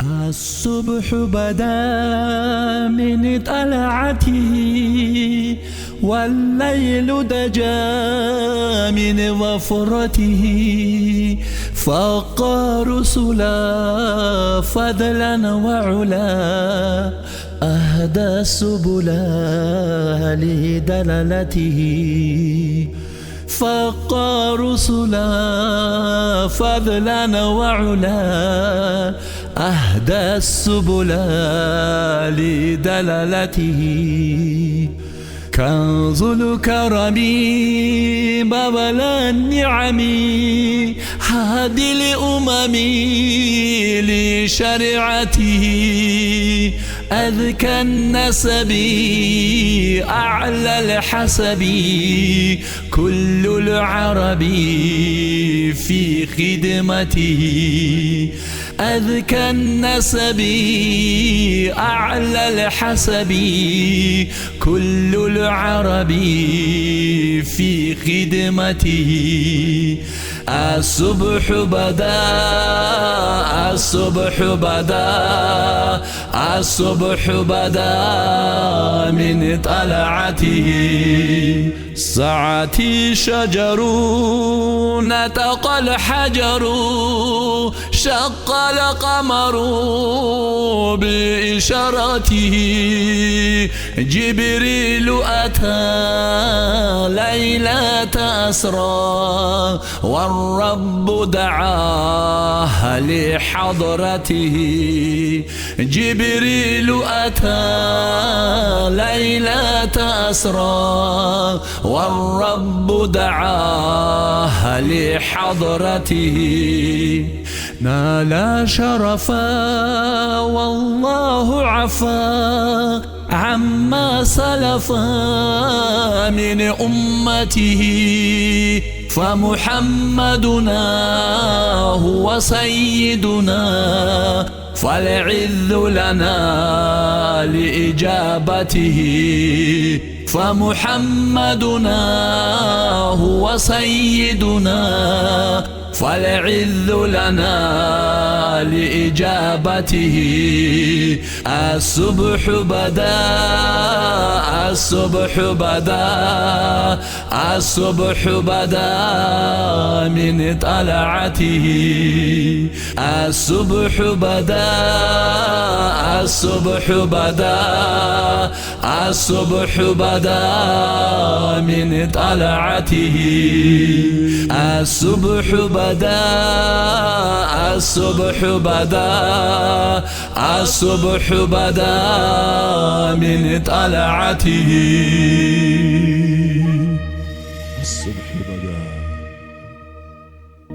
الصبح بدا من طلعته، والليل دجا من وفرته، فاقى رسلا فضلا وعلا، أهدى السبل لدلالته. فاقى رسلا فضلا وعلا، أهدى السبل لدلالته. كنز الكرم بابل النعم، هادي الأمم لشريعته. أذكى النسب أعلى الحسب، كل العرب في خدمته. أذكى النسب أعلى الحسب، كل العرب في خدمته. الصبح بدا الصبح بدا الصبح بدا من طلعته. سعتي شجر نطق الحجر، شق القمر بإشارته. جبريل أتى ليلة أسرى، والرب دعاه لحضرته. جبريل أتى ليلة أسرى، والرب دعاه لحضرته. نال شرفا والله عفا عما سلفا من أمته. فمحمدنا هو سيدنا، فالعذ لنا لإجابته. فمحمدنا هو سيدنا، فالعذ لنا لإجابته. الصبح بدا الصبح بدا الصبح بدا من طلعته. الصبح بدا الصبح بدا الصبح بدا من طلعته. الصبح بدا الصبح بدا الصبح بدا من طلعته. الصبح بدا